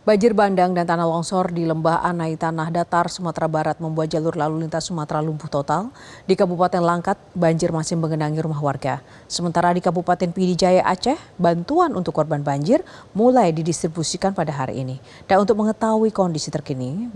Banjir bandang dan tanah longsor di Lembah Anai Tanah Datar, Sumatera Barat membuat jalur lalu lintas Sumatera lumpuh total. Di Kabupaten Langkat, banjir masih menggenangi rumah warga. Sementara di Kabupaten Pidijaya Aceh, bantuan untuk korban banjir mulai didistribusikan pada hari ini. Dan untuk mengetahui kondisi terkini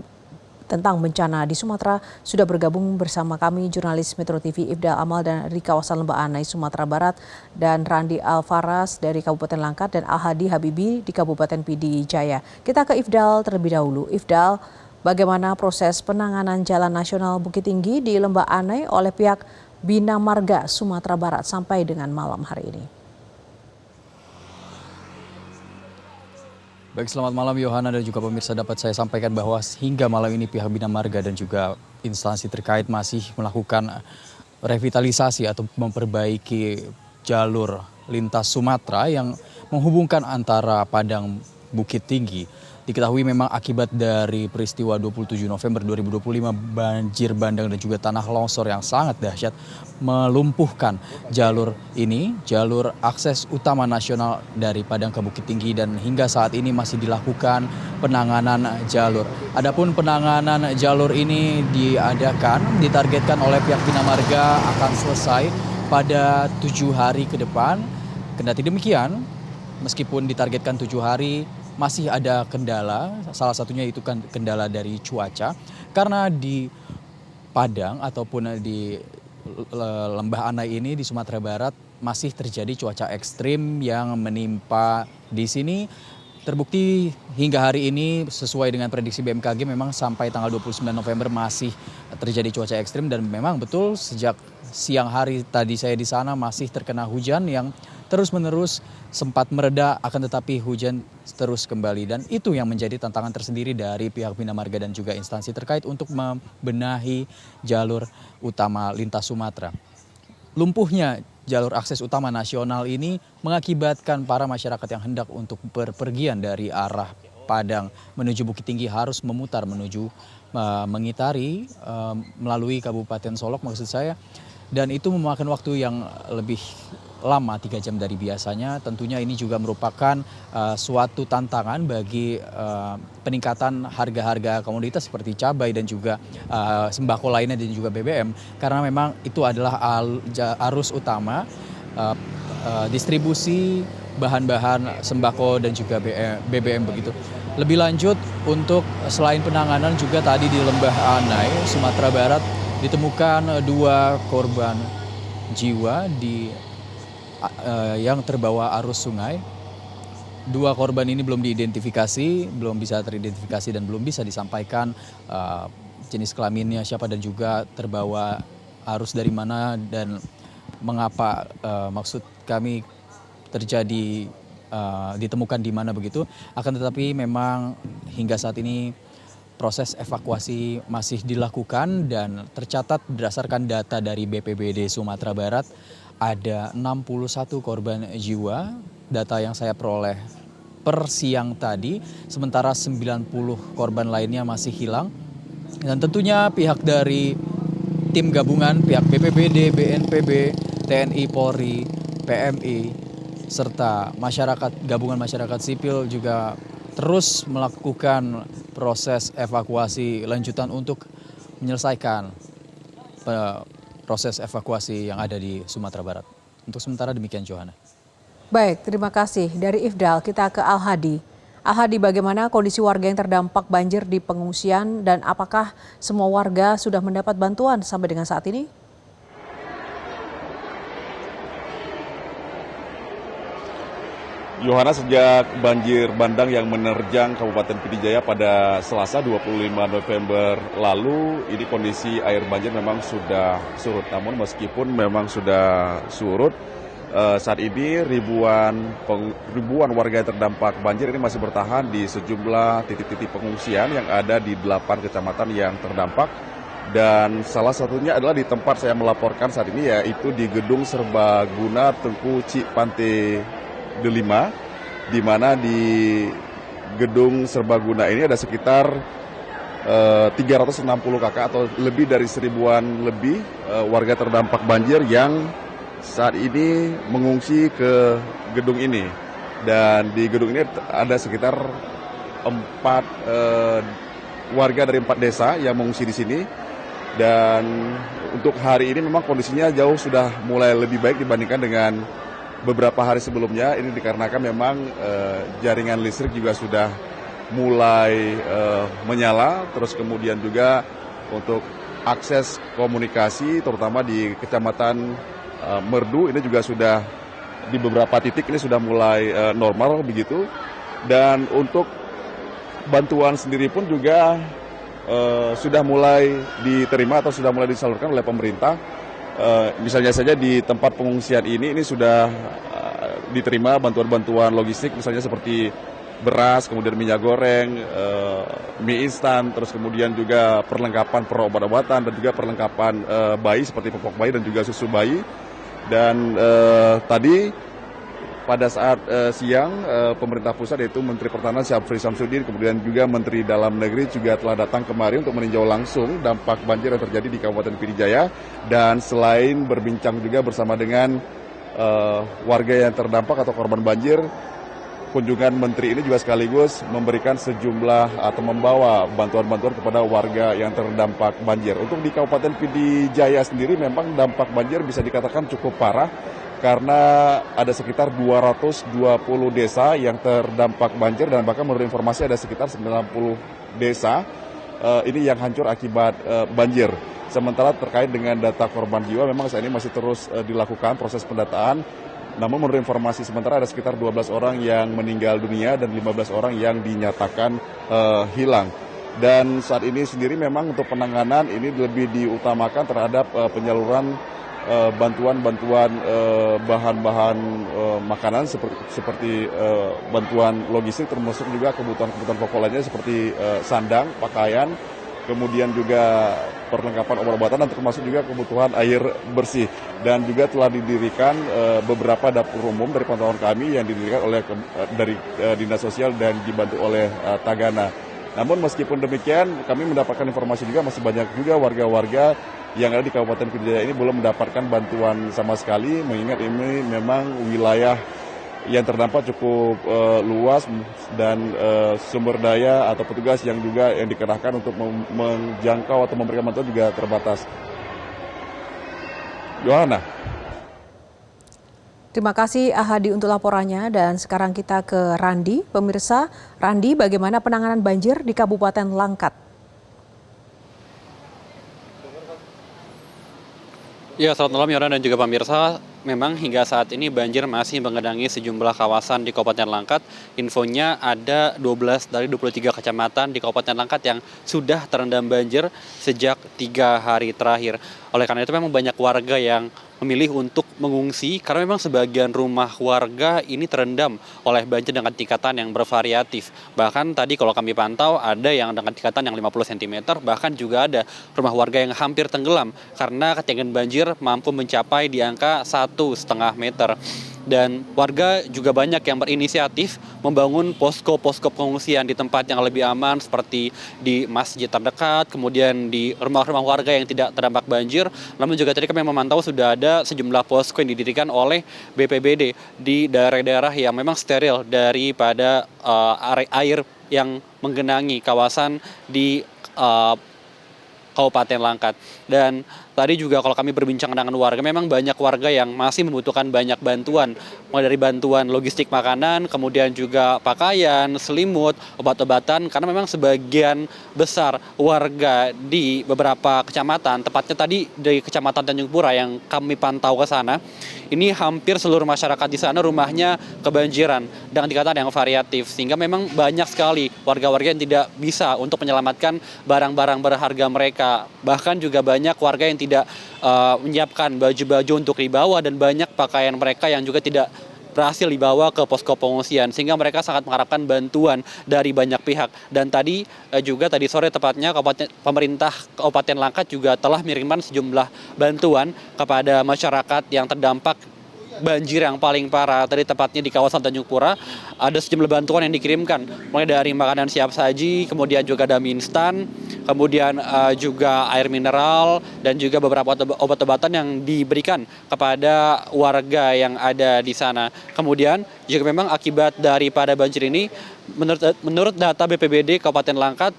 tentang bencana di Sumatera, sudah bergabung bersama kami jurnalis Metro TV Ifdal Amal dari kawasan Lembah Anai, Sumatera Barat, dan Randi Alfaras dari Kabupaten Langkat, dan Al-Hadi Habibi di Kabupaten Pidijaya. Kita ke Ifdal terlebih dahulu. Ifdal, bagaimana proses penanganan Jalan Nasional Bukit Tinggi di Lembah Anai oleh pihak Bina Marga Sumatera Barat sampai dengan malam hari ini? Baik, selamat malam Yohana dan juga pemirsa. Dapat saya sampaikan bahwa hingga malam ini pihak Bina Marga dan juga instansi terkait masih melakukan revitalisasi atau memperbaiki jalur lintas Sumatera yang menghubungkan antara Padang Bukit Tinggi. Diketahui memang akibat dari peristiwa 27 November 2025 banjir bandang dan juga tanah longsor yang sangat dahsyat melumpuhkan jalur ini, jalur akses utama nasional dari Padang ke Bukit Tinggi, dan hingga saat ini masih dilakukan penanganan jalur. Adapun penanganan jalur ini ditargetkan oleh pihak Bina Marga akan selesai pada 7 hari ke depan. Kendati demikian, meskipun ditargetkan 7 hari, masih ada kendala, salah satunya itu kan kendala dari cuaca. Karena di Padang ataupun di Lembah Anai ini di Sumatera Barat masih terjadi cuaca ekstrim yang menimpa di sini. Terbukti hingga hari ini sesuai dengan prediksi BMKG memang sampai tanggal 29 November masih terjadi cuaca ekstrim, dan memang betul sejak siang hari tadi saya di sana masih terkena hujan yang terus-menerus, sempat mereda akan tetapi hujan terus kembali, dan itu yang menjadi tantangan tersendiri dari pihak Bina Marga dan juga instansi terkait untuk membenahi jalur utama lintas Sumatera. Lumpuhnya jalur akses utama nasional ini mengakibatkan para masyarakat yang hendak untuk berpergian dari arah Padang menuju Bukit Tinggi harus memutar menuju mengitari melalui Kabupaten Solok maksud saya, dan itu memakan waktu yang lebih lama 3 jam dari biasanya. Tentunya ini juga merupakan suatu tantangan bagi peningkatan harga-harga komoditas seperti cabai dan juga sembako lainnya dan juga BBM, karena memang itu adalah arus utama distribusi bahan-bahan sembako dan juga BBM begitu. Lebih lanjut, untuk selain penanganan juga tadi di Lembah Anai, Sumatera Barat ditemukan 2 korban jiwa yang terbawa arus sungai. 2 korban ini belum bisa teridentifikasi dan belum bisa disampaikan jenis kelaminnya siapa dan juga terbawa arus dari mana dan mengapa, maksud kami terjadi ditemukan di mana begitu. Akan tetapi memang hingga saat ini proses evakuasi masih dilakukan, dan tercatat berdasarkan data dari BPBD Sumatera Barat ada 61 korban jiwa, data yang saya peroleh per siang tadi, sementara 90 korban lainnya masih hilang. Dan tentunya pihak dari tim gabungan, pihak BPBD, BNPB, TNI, Polri, PMI, serta gabungan masyarakat sipil juga terus melakukan proses evakuasi lanjutan untuk menyelesaikan proses evakuasi yang ada di Sumatera Barat. Untuk sementara demikian, Johanna. Baik, terima kasih. Dari Ifdal kita ke Al-Hadi. Al-Hadi, bagaimana kondisi warga yang terdampak banjir di pengungsian, dan apakah semua warga sudah mendapat bantuan sampai dengan saat ini? Yohana, sejak banjir bandang yang menerjang Kabupaten Pidijaya pada Selasa 25 November lalu, ini kondisi air banjir memang sudah surut. Namun meskipun memang sudah surut, saat ini ribuan warga yang terdampak banjir ini masih bertahan di sejumlah titik-titik pengungsian yang ada di 8 kecamatan yang terdampak. Dan salah satunya adalah di tempat saya melaporkan saat ini, yaitu di Gedung Serbaguna Tengku Cipante Delima, di mana di Gedung Serbaguna ini ada sekitar 360 kakak atau lebih dari 1000-an lebih warga terdampak banjir yang saat ini mengungsi ke gedung ini. Dan di gedung ini ada sekitar warga dari 4 desa yang mengungsi di sini. Dan untuk hari ini memang kondisinya jauh sudah mulai lebih baik dibandingkan dengan beberapa hari sebelumnya. Ini dikarenakan memang jaringan listrik juga sudah mulai menyala, terus kemudian juga untuk akses komunikasi terutama di Kecamatan Merdu ini juga sudah di beberapa titik ini sudah mulai normal begitu. Dan untuk bantuan sendiri pun juga sudah mulai diterima atau sudah mulai disalurkan oleh pemerintah. Misalnya saja di tempat pengungsian ini sudah diterima bantuan-bantuan logistik, misalnya seperti beras, kemudian minyak goreng, mie instan, terus kemudian juga perlengkapan obat-obatan dan juga perlengkapan bayi seperti popok bayi dan juga susu bayi. Dan tadi pada saat siang, pemerintah pusat yaitu Menteri Pertahanan Syafri Samsudin, kemudian juga Menteri Dalam Negeri juga telah datang kemari untuk meninjau langsung dampak banjir yang terjadi di Kabupaten Pd Jaya. Dan selain berbincang juga bersama dengan warga yang terdampak atau korban banjir, kunjungan Menteri ini juga sekaligus memberikan sejumlah atau membawa bantuan-bantuan kepada warga yang terdampak banjir. Untuk di Kabupaten Pd Jaya sendiri memang dampak banjir bisa dikatakan cukup parah, karena ada sekitar 220 desa yang terdampak banjir dan bahkan menurut informasi ada sekitar 90 desa ini yang hancur akibat banjir. Sementara terkait dengan data korban jiwa memang saat ini masih terus dilakukan proses pendataan. Namun menurut informasi sementara ada sekitar 12 orang yang meninggal dunia dan 15 orang yang dinyatakan hilang. Dan saat ini sendiri memang untuk penanganan ini lebih diutamakan terhadap penyaluran bantuan-bantuan bahan-bahan makanan seperti bantuan logistik, termasuk juga kebutuhan-kebutuhan pokok lainnya seperti sandang, pakaian, kemudian juga perlengkapan obat-obatan dan termasuk juga kebutuhan air bersih. Dan juga telah didirikan beberapa dapur umum dari pantauan kami yang didirikan oleh dari Dinas Sosial dan dibantu oleh Tagana. Namun meskipun demikian, kami mendapatkan informasi juga masih banyak juga warga-warga yang ada di Kabupaten Pd Jaya ini belum mendapatkan bantuan sama sekali, mengingat ini memang wilayah yang terdampak cukup luas dan sumber daya atau petugas yang dikerahkan untuk menjangkau atau memberikan bantuan juga terbatas. Yohana. Terima kasih Ahadi untuk laporannya, dan sekarang kita ke Randi. Pemirsa, Randi, bagaimana penanganan banjir di Kabupaten Langkat? Ya, selamat malam Yora dan juga pemirsa. Memang hingga saat ini banjir masih mengenangi sejumlah kawasan di Kabupaten Langkat. Infonya ada 12 dari 23 kecamatan di Kabupaten Langkat yang sudah terendam banjir sejak 3 hari terakhir. Oleh karena itu memang banyak warga yang memilih untuk mengungsi karena memang sebagian rumah warga ini terendam oleh banjir dengan tingkatan yang bervariatif. Bahkan tadi kalau kami pantau ada yang dengan tingkatan yang 50 cm, bahkan juga ada rumah warga yang hampir tenggelam karena ketinggian banjir mampu mencapai di angka 1,5 meter. Dan warga juga banyak yang berinisiatif membangun posko-posko pengungsian di tempat yang lebih aman seperti di masjid terdekat, kemudian di rumah-rumah warga yang tidak terdampak banjir. Namun juga tadi kami memantau sudah ada sejumlah posko yang didirikan oleh BPBD di daerah-daerah yang memang steril daripada air yang menggenangi kawasan di Kabupaten Langkat. Dan tadi juga kalau kami berbincang dengan warga, memang banyak warga yang masih membutuhkan banyak bantuan, mulai dari bantuan logistik makanan, kemudian juga pakaian, selimut, obat-obatan, karena memang sebagian besar warga di beberapa kecamatan, tepatnya tadi dari Kecamatan Tanjung Pura yang kami pantau ke sana, ini hampir seluruh masyarakat di sana rumahnya kebanjiran dengan tingkatan yang variatif, sehingga memang banyak sekali warga-warga yang tidak bisa untuk menyelamatkan barang-barang berharga mereka. Bahkan juga banyak warga yang tidak menyiapkan baju-baju untuk dibawa, dan banyak pakaian mereka yang juga tidak berhasil dibawa ke posko pengungsian, sehingga mereka sangat mengharapkan bantuan dari banyak pihak. Dan tadi sore tepatnya pemerintah Kabupaten Langkat juga telah mengirimkan sejumlah bantuan kepada masyarakat yang terdampak banjir yang paling parah, tadi tepatnya di kawasan Tanjung Pura, ada sejumlah bantuan yang dikirimkan, mulai dari makanan siap saji, kemudian juga ada mie instan, kemudian juga air mineral, dan juga beberapa obat-obatan yang diberikan kepada warga yang ada di sana. Kemudian juga memang akibat daripada banjir ini, menurut data BPBD Kabupaten Langkat,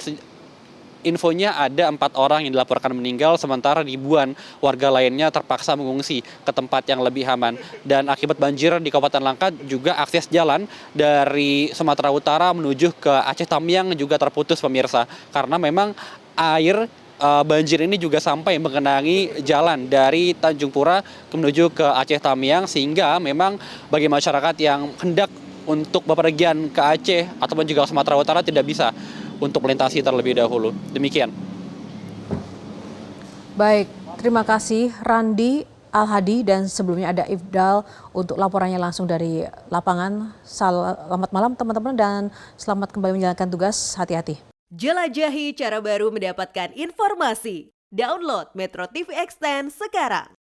infonya ada 4 orang yang dilaporkan meninggal, sementara ribuan warga lainnya terpaksa mengungsi ke tempat yang lebih aman. Dan akibat banjir di Kabupaten Langkat juga akses jalan dari Sumatera Utara menuju ke Aceh Tamiang juga terputus pemirsa. Karena memang air banjir ini juga sampai mengenangi jalan dari Tanjung Pura menuju ke Aceh Tamiang, sehingga memang bagi masyarakat yang hendak untuk bepergian ke Aceh ataupun juga Sumatera Utara tidak bisa untuk melintasi terlebih dahulu. Demikian. Baik, terima kasih Randi Al-Hadi, dan sebelumnya ada Ifdal untuk laporannya langsung dari lapangan. Selamat malam teman-teman dan selamat kembali menjalankan tugas, hati-hati. Jelajahi cara baru mendapatkan informasi. Download Metro TV Extend sekarang.